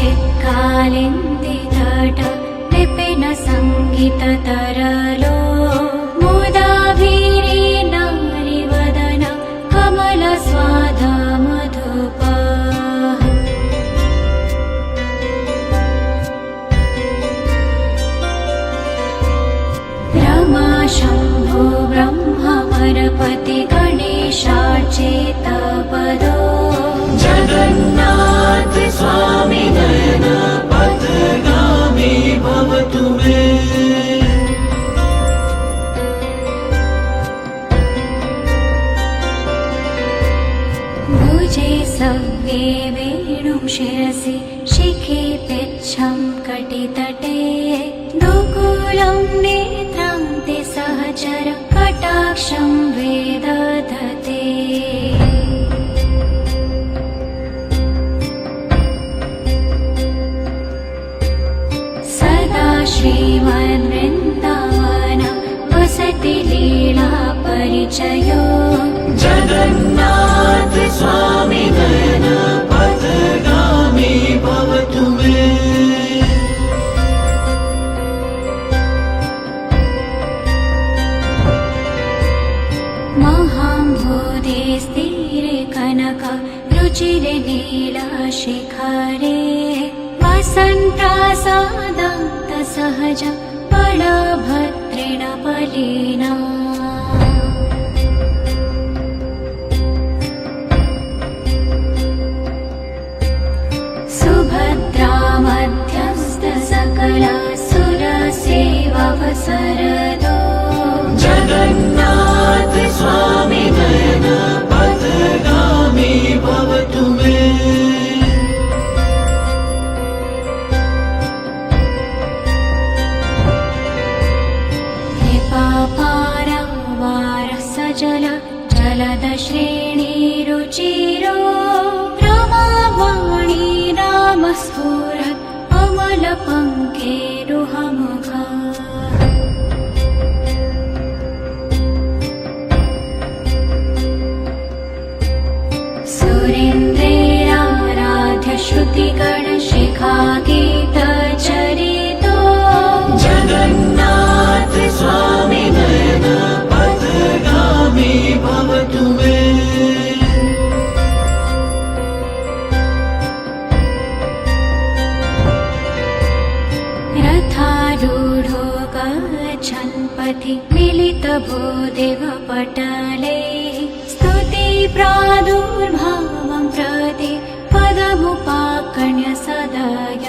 चित्कालिन्दितट विपिन सङ्गीततरलो मुदाभिरी नारिवदन कमलस्वाद मधुप रमा शम्भो ब्रह्ममरपति गणेशाच्युतपदो जगन्नाथ स्वामी नयन पथगामी भवतु मे। भुजे सव्ये वेणुं शिरसि शिखे पिच्छं कटितटे दुकूलं नेत्रान्ते सहचर कटाक्षं वेदधते सदा श्रीमद्वृन्दावन वसति लीला परिचयो जगन्नाथ स्वामी नयन पथगामी भवतु मे। महाम्भोधे स्थिरे कनक रुचिरे नीलाशिखरे वसन्त्रासादान्त सहज बलभद्रेण बलिना सुभद्रा मध्यस्थ सकल सुरसेवावसरदो जगन्नाथ स्वामी नयन पथगामी भवतु मे। कृपापारवार सजल जलद श्रेणीरुचिरो रमावाणी रामस्फुरत् अमलपङ्केरुहमुखा सुरेन्द्रेराराध्य श्रुतिगणशिखा गीतचरितो जगन्नाथ स्वामी नयन पथगामी भवतु मे। रथारूढो गच्छन् पथि मिलितभूदेवपटले स्तुति प्रादुर्भावं प्रति पदमुपाकर्ण्य सदय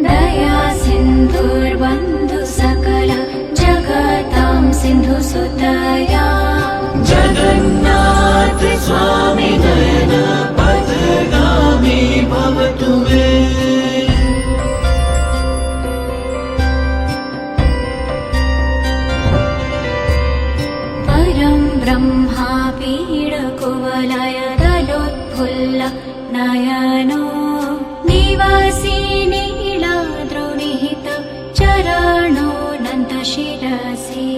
दया सिन्धुर्बन्धु सकल जगतां सिन्धुसुतया जगन्नाथ स्वामी नयन पथगामी भवतु मे। परं ब्रह्मा पीडकुवलय दलोत्फुल्ल नयनो निवासी नीलाद्रुनिहित चरणो नन्दशिरसि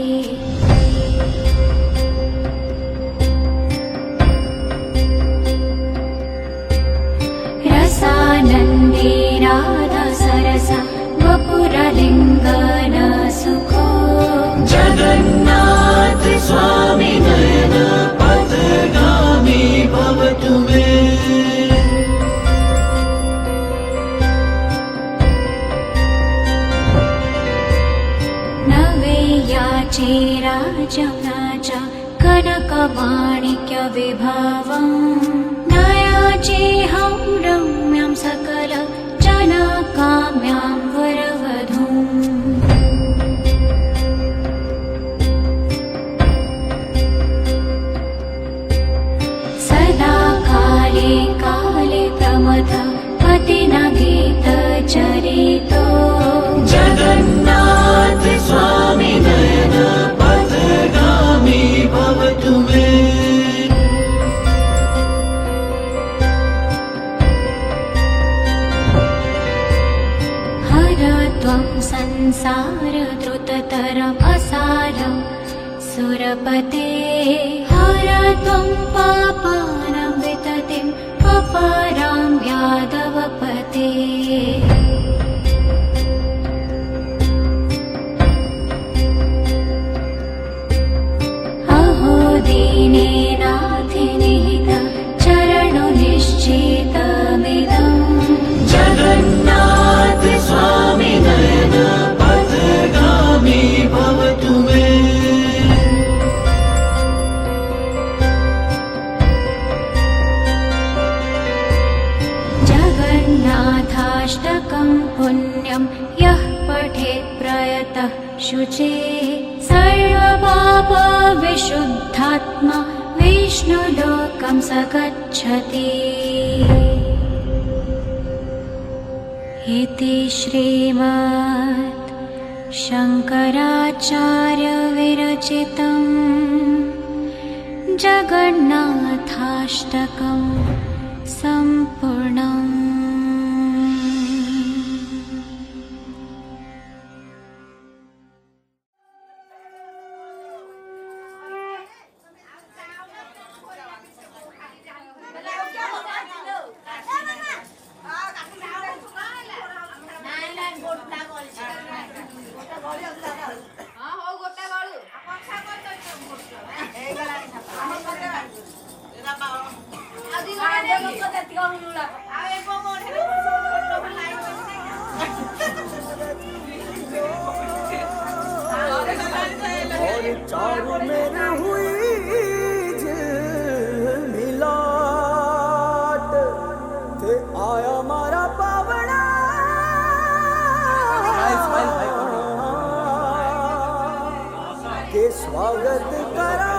रसानन्दे राधा सरस वपुरलिङ्गन सुखो जगन्नाथ स्वामी नयन पथगामी भवतु मे। नवेयाचे राजनाच कनकमाणिक्यविभवम् नयाचेऽहं रम्यां सकल जनकाम्यां वरवधूम् सदा काले काले प्रमथ पतिना गीतचरितो जगन्नाथ स्वामी नयन पथगामी भवतु मे। हर त्वं संसार द्रुततरम् असारं सुरपते हर त्वं पापानां विततिम् अपरां यादवपते अहो दीनेनाथिनिहित चरणो निश्चितमिदम् जगन्नाथ स्वामी नयन पथगामी भवतु मे जगन्नाथाष्टकं पुण्यं यः पठेत् प्रयतः शुचे सर्वपापविशुद्धात्मा विष्णुलोकं स गच्छति। इति श्रीमद् शङ्कराचार्यविरचितं जगन्नाथाष्टकं सम्पूर्णम्। चारों मेरे हुई मिलाट ते आया मारा पावड़ा के स्वागत करा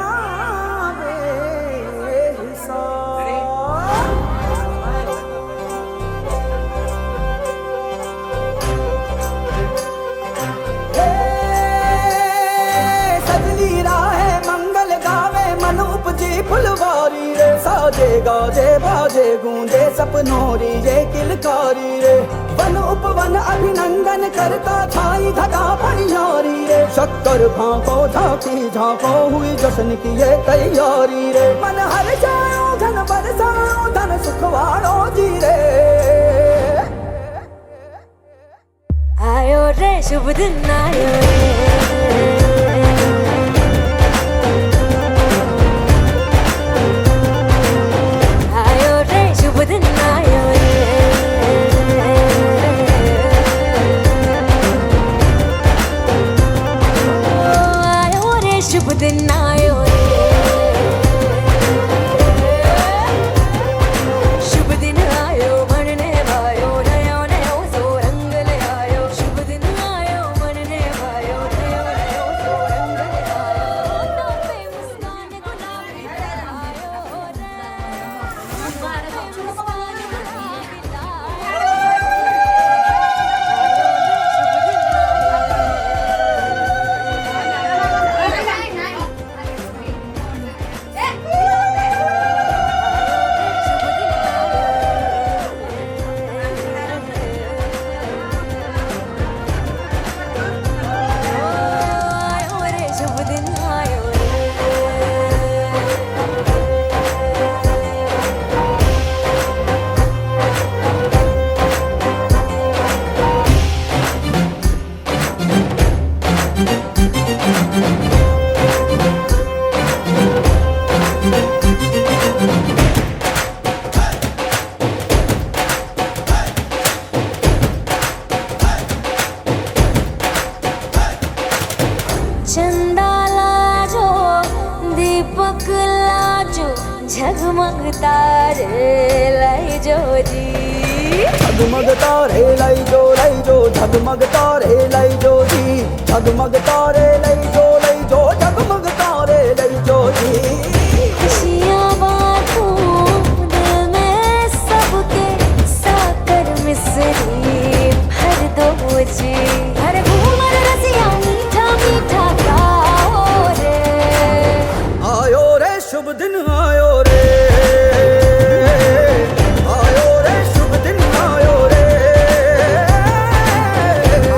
फुलवारी रे साजे गाजे बाजे गूंजे सपनोरी ये किलकारी रे वन उपवन अभिनंदन करता छाई घटा परियारी रे शक्कर भांको झांकी झांको हुई जश्न की ये तैयारी रे मन हर जाओ धन बरसाओ धन सुखवाड़ो जी रे आयो रे शुभ दिन आयो रे दिन आयो रे आयो रे शुभ दिन आयो रे शुभ दिन आयो मनने भायो नयो नयो सो रंग ले आयो शुभ दिन आयो मनने भायो नयो नयो सो रंग ले आयो तो पे मुस्कान गुलाबी आयो रे चंदा लाजो दीपक लाजो झगमग तारे लाई जो जी झगमग तारे लाई जो झगमग तारे लाई जो जी झगमग तारे लाई जो झगमग तारे लाई जो जी खुशियाँ बांटूं दिल में सबके साकर मिसरी भर दो जी हर घूमर रसिया मीठा मीठा गाओ रे आयो रे शुभ दिन आयो रे आयो रे शुभ दिन आयो रे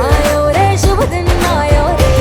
आयो रे शुभ दिन आयो रे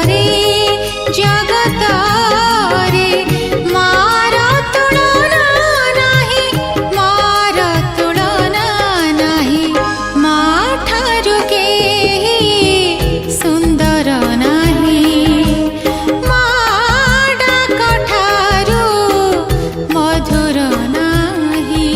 रे जगतारे मारा तुलना नाही मारा तुलना नाही मा ठारू केही सुंदर नाही मा डाक ठारू मधुर नाही।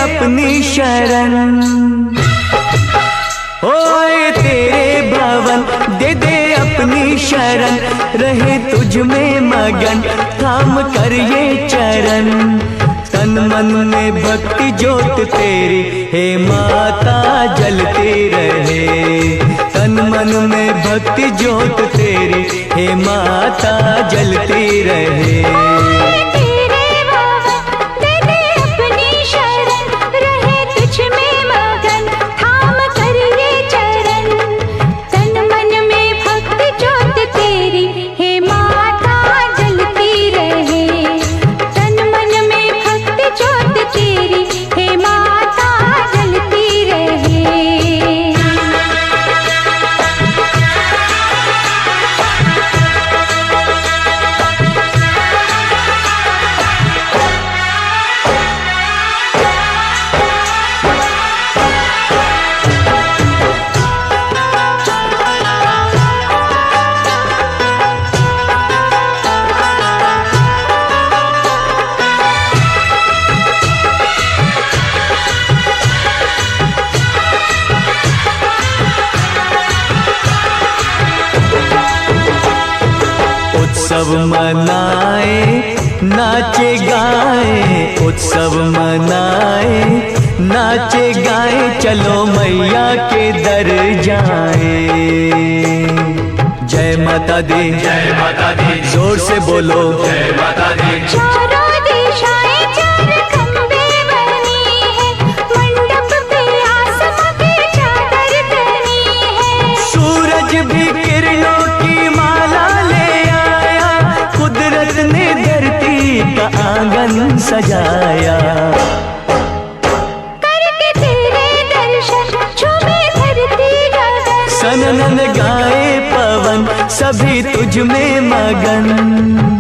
अपनी शरण, ओए तेरे भवन दे दे अपनी शरण, रहे तुझ में मगन थाम कर ये चरण। तन मन में भक्ति ज्योत तेरी हे माता जलती रहे, तन मन में भक्ति ज्योत तेरी हे माता जलती रहे। उत्सव मनाए नाचे गाए, उत्सव मनाए नाचे गाए, चलो मैया के दर जाए। जय माता दी, जय माता दी, जोर से बोलो जय माता दी। चारों दिशाएं चार खंबे बनी है, मंडप पे आसमां की चादर तनी है। सूरज भी किरणों की माला ले आया, कुदरत ने धरती का आंगन सजाया। करके तेरे दर्शन झूमे धरती गगन, सनन गाए पवन सभी तुझ में मगन।